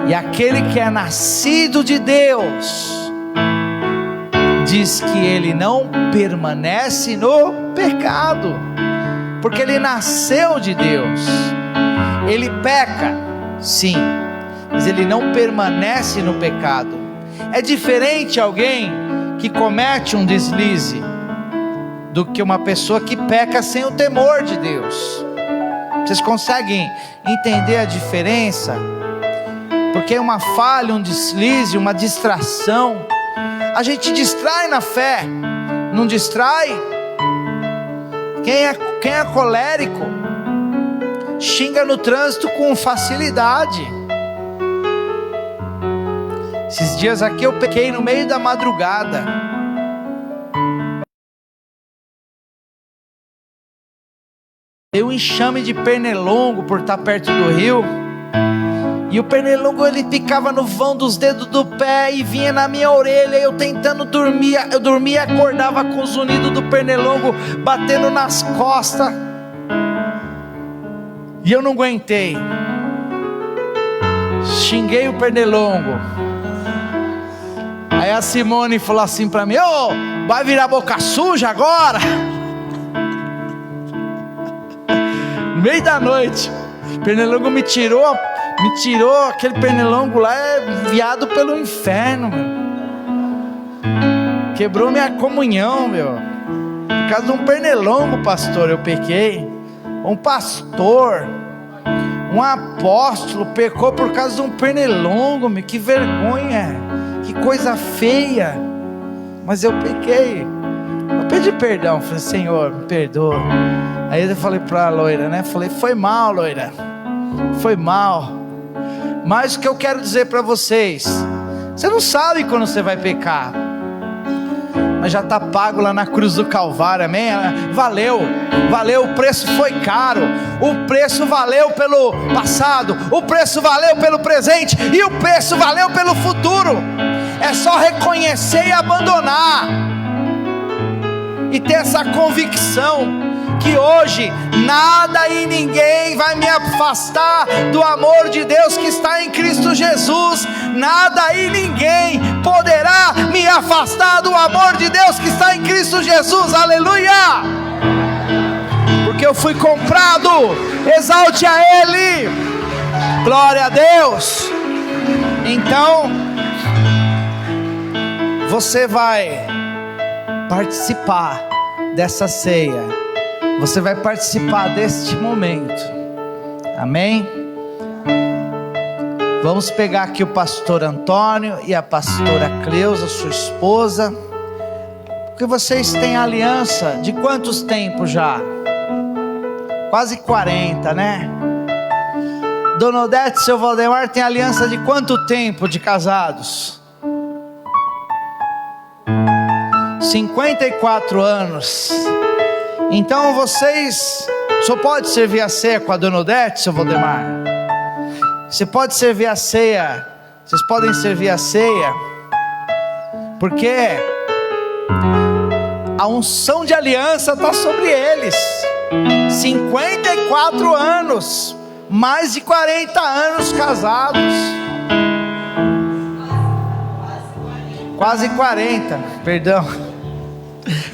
Speaker 1: E aquele que é nascido de Deus diz que ele não permanece no pecado, porque ele nasceu de Deus. Ele peca, sim, mas ele não permanece no pecado. É diferente alguém que comete um deslize do que uma pessoa que peca sem o temor de Deus. Vocês conseguem entender a diferença? Porque uma falha, um deslize, uma distração, a gente distrai na fé, não distrai? Quem é colérico xinga no trânsito com facilidade. Esses dias aqui eu pequei no meio da madrugada. Deu um enxame de pernilongo por estar perto do rio. E o pernilongo ele picava no vão dos dedos do pé e vinha na minha orelha. Eu tentando dormir, eu dormia e acordava com o zunido do pernilongo batendo nas costas. E eu não aguentei. Xinguei o pernilongo. Aí a Simone falou assim pra mim: ô, vai virar boca suja agora? No meio da noite, o pernilongo me tirou aquele pernilongo lá, é enviado pelo inferno, meu. Quebrou minha comunhão, meu. Por causa de um pernilongo, pastor, eu pequei. Um pastor Um apóstolo pecou por causa de um pernilongo, que vergonha, que coisa feia. Mas eu pequei. Eu pedi perdão, falei: Senhor, me perdoa. Aí eu falei para a loira, né? Falei: foi mal, loira, foi mal. Mas o que eu quero dizer para vocês, você não sabe quando você vai pecar, mas já está pago lá na cruz do Calvário, amém? Valeu, o preço foi caro, o preço valeu pelo passado, o preço valeu pelo presente, e o preço valeu pelo futuro. É só reconhecer e abandonar, e ter essa convicção, que hoje nada e ninguém vai me afastar do amor de Deus que está em Cristo Jesus. Nada e ninguém poderá me afastar do amor de Deus que está em Cristo Jesus, aleluia, porque eu fui comprado. Exalte a Ele, glória a Deus. Então você vai participar dessa ceia, você vai participar deste momento, amém? Vamos pegar aqui o pastor Antônio e a pastora Cleusa, sua esposa, porque vocês têm aliança de quantos tempos já? Quase 40, né? Dona Odete e seu Valdemar tem aliança de quanto tempo de casados? 54 anos. Então vocês só pode servir a ceia com a Dona Odete, seu Valdemar. Você pode servir a ceia, vocês podem servir a ceia, porque a unção de aliança está sobre eles. 54 anos, mais de 40 anos casados. Quase 40, perdão.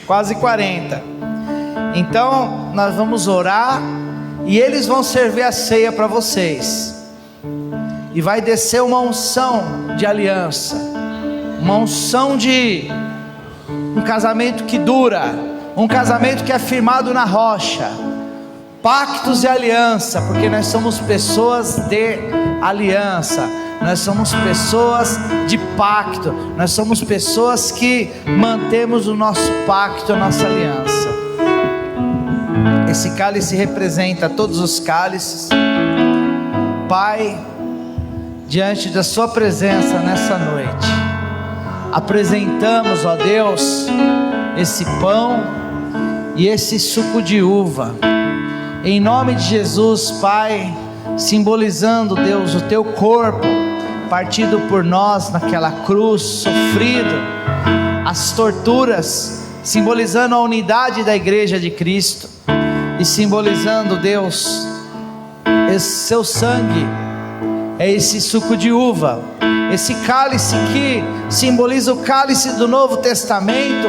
Speaker 1: Quase 40. Então nós vamos orar e eles vão servir a ceia para vocês. E vai descer uma unção de aliança, uma unção de um casamento que dura, um casamento que é firmado na rocha, pactos e aliança, porque nós somos pessoas de aliança, nós somos pessoas de pacto, nós somos pessoas que mantemos o nosso pacto, a nossa aliança. Esse cálice representa todos os cálices. Pai, diante da sua presença nessa noite, apresentamos, ó Deus, esse pão e esse suco de uva, em nome de Jesus, Pai, simbolizando, Deus, o teu corpo partido por nós naquela cruz, sofrido, as torturas, simbolizando a unidade da igreja de Cristo, e simbolizando, Deus, esse seu sangue, é esse suco de uva, esse cálice que simboliza o cálice do Novo Testamento,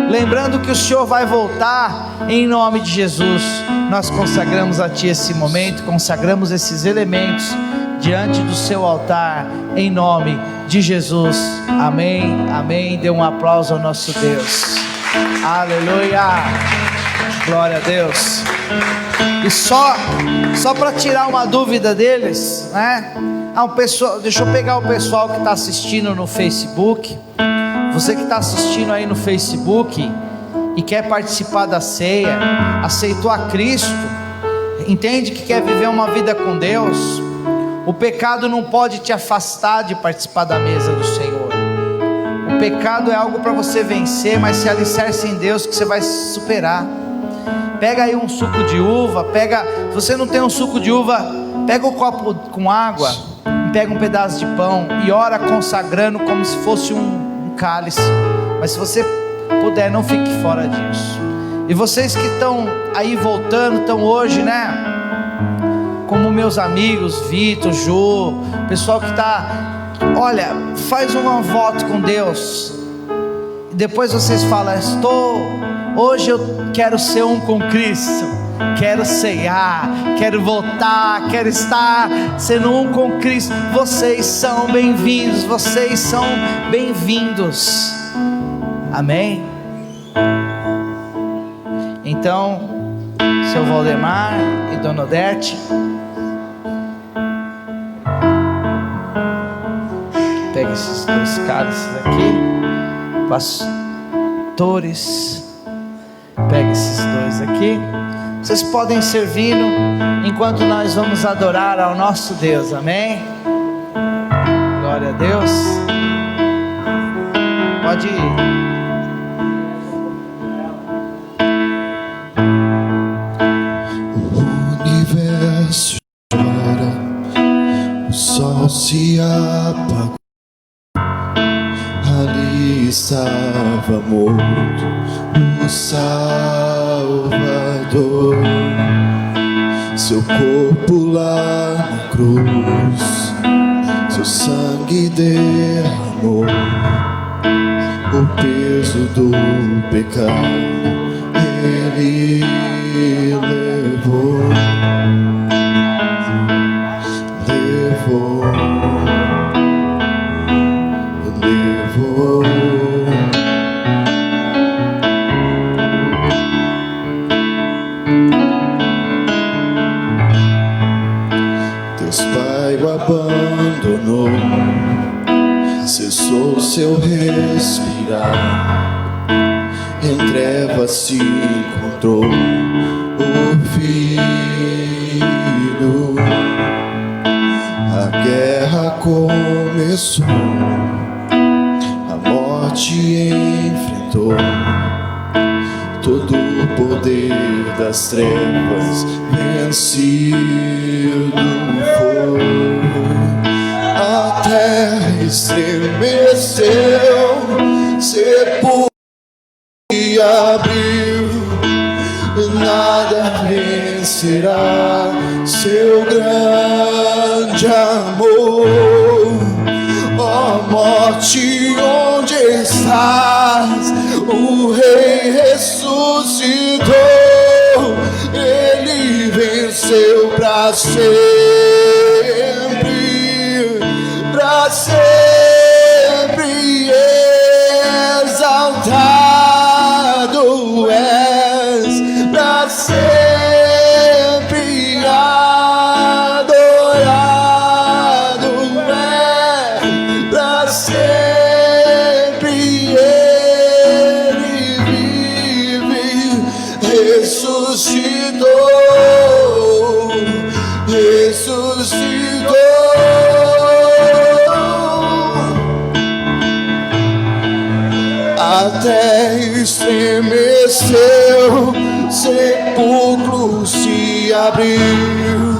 Speaker 1: lembrando que o Senhor vai voltar. Em nome de Jesus, nós consagramos a Ti esse momento, consagramos esses elementos diante do seu altar, em nome de Jesus, amém, amém. Dê um aplauso ao nosso Deus, aleluia, glória a Deus. E só para tirar uma dúvida deles, né? Deixa eu pegar o pessoal que está assistindo no Facebook. Você que está assistindo aí no Facebook e quer participar da ceia, aceitou a Cristo, entende que quer viver uma vida com Deus, o pecado não pode te afastar de participar da mesa do Senhor. O pecado é algo para você vencer, mas se alicerce em Deus que você vai superar. Pega aí um suco de uva, se você não tem um suco de uva, pega um copo com água, pega um pedaço de pão e ora consagrando como se fosse um cálice. Mas se você puder, não fique fora disso. E vocês que estão aí voltando, estão hoje, né, como meus amigos Vitor, Jô, pessoal que está, olha, faz um voto com Deus, e depois vocês falam: hoje eu quero ser um com Cristo, quero ceiar, quero voltar, quero estar sendo um com Cristo. Vocês são bem-vindos, vocês são bem-vindos, amém? Então, seu Valdemar e Dona Odete, cálices aqui. Pastores, pega esses dois aqui. Vocês podem servindo enquanto nós vamos adorar ao nosso Deus, amém? Glória a Deus. Pode ir.
Speaker 3: O universo chora, o sol se apagou. Ali estava morto o Salvador, seu corpo lá na cruz, seu sangue derramou o peso do pecado, ele levou. Deus Pai o abandonou, cessou seu respirar, em trevas se encontrou o Filho. A guerra começou, a morte enfrentou, todo o poder das trevas vencido foi. A terra estremeceu, sepulcro se abriu, nada vencerá seu grande amor. Ó morte, onde estás? O Rei ressuscitou, ele venceu para sempre, para sempre. Exaltado és, para sempre adorado é, para sempre ele vive, ressuscitou, ressuscitou. A terra estremeceu, sepulcro se abriu,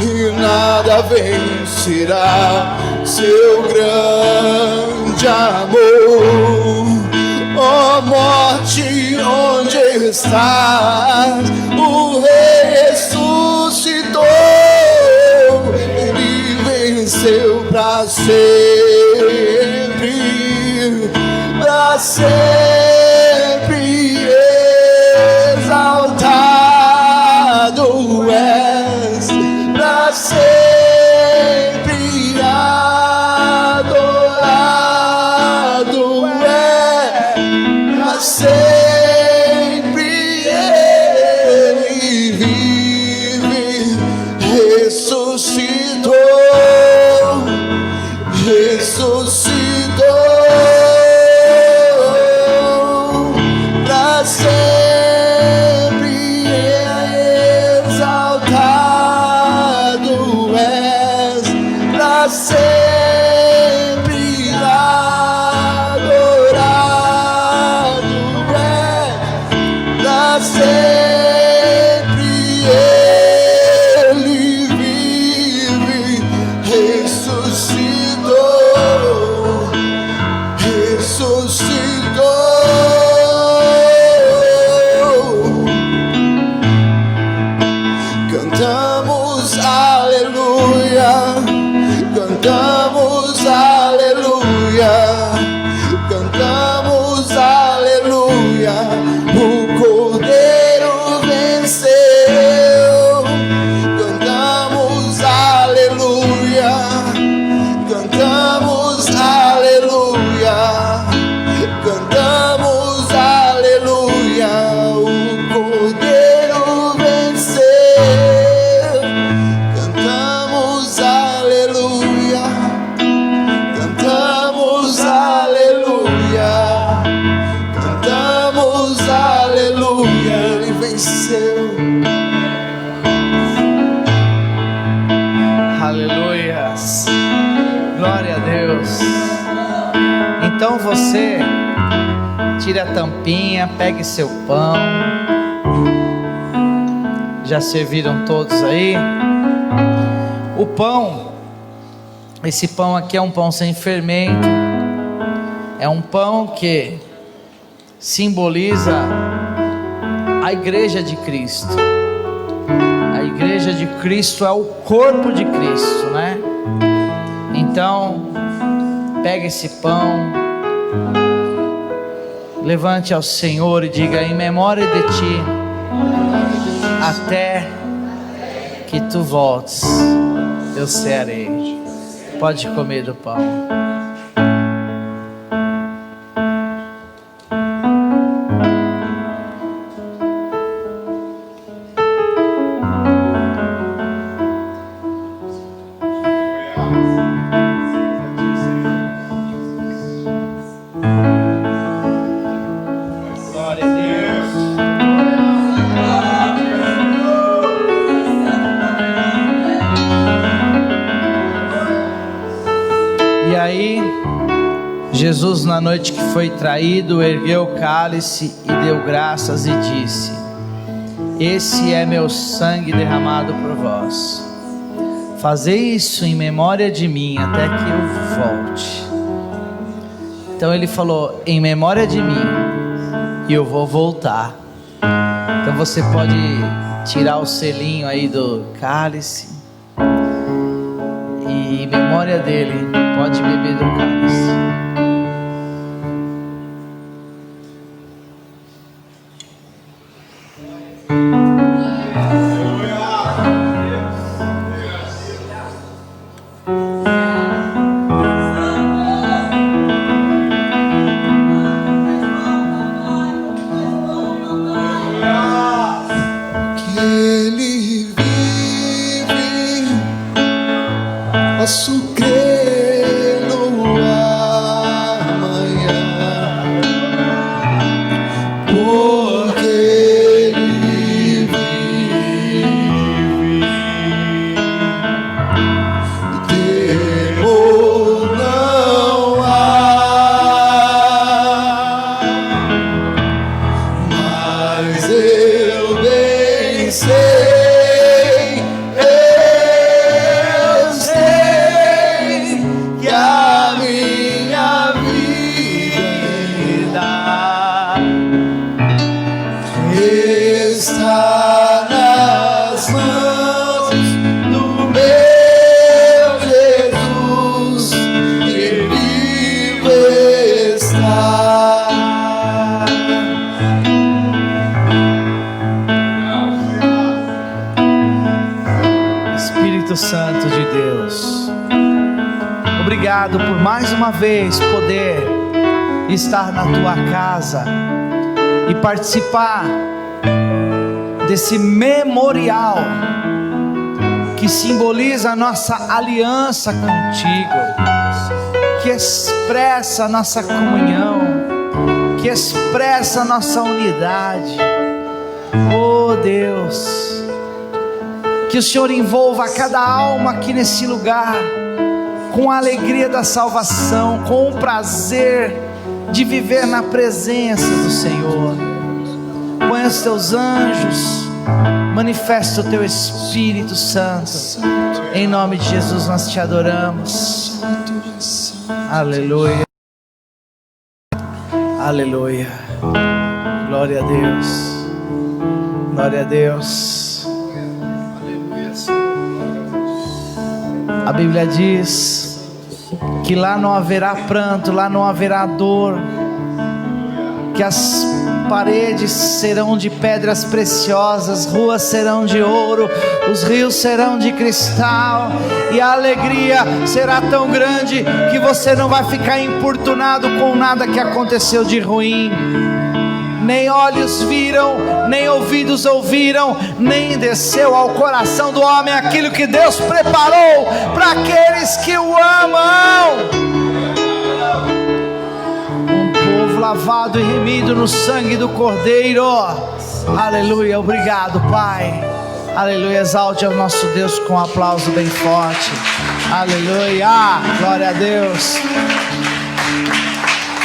Speaker 3: e nada vencerá seu grande amor. Ó morte, onde estás? O Rei ressuscitou, ele venceu para sempre, para sempre. Exaltado és, para sempre adorado é, para sempre ele vive, ressuscitou, ressuscitou.
Speaker 1: você, tire a tampinha, pegue seu pão. Já serviram todos aí? O pão, esse pão aqui é um pão sem fermento. É um pão que simboliza a igreja de Cristo. A igreja de Cristo é o corpo de Cristo, né? Então, pegue esse pão, levante ao Senhor e diga: em memória de ti, até que tu voltes, eu cearei. Pode comer do pão. E aí, Jesus, na noite que foi traído, ergueu o cálice e deu graças e disse: esse é meu sangue derramado por vós. Fazei isso em memória de mim até que eu volte. Então ele falou: em memória de mim, e eu vou voltar. Então você pode tirar o selinho aí do cálice, e em memória dele, pode beber do cálice.
Speaker 3: Que Ele vive, posso crer no amanhã, porque Ele vive. Temor não há, mas eu bem sei, eu sei que a minha vida está nas mãos do meu Jesus, que vivo está.
Speaker 1: Espírito Santo de Deus, obrigado por mais uma vez poder estar na tua casa e participar desse memorial que simboliza a nossa aliança contigo, que expressa a nossa comunhão, que expressa a nossa unidade. Oh Deus, que o Senhor envolva cada alma aqui nesse lugar com a alegria da salvação, com o prazer de viver na presença do Senhor. Põe os teus anjos, manifesta o teu Espírito Santo. Em nome de Jesus nós te adoramos. Aleluia. Aleluia. Glória a Deus. Glória a Deus. A Bíblia diz que lá não haverá pranto, lá não haverá dor, que as paredes serão de pedras preciosas, ruas serão de ouro, os rios serão de cristal, e a alegria será tão grande que você não vai ficar importunado com nada que aconteceu de ruim. Nem olhos viram, nem ouvidos ouviram, nem desceu ao coração do homem aquilo que Deus preparou para aqueles que o amam. Um povo lavado e remido no sangue do Cordeiro. Aleluia, obrigado Pai. Aleluia, exalte ao nosso Deus com um aplauso bem forte. Aleluia, glória a Deus.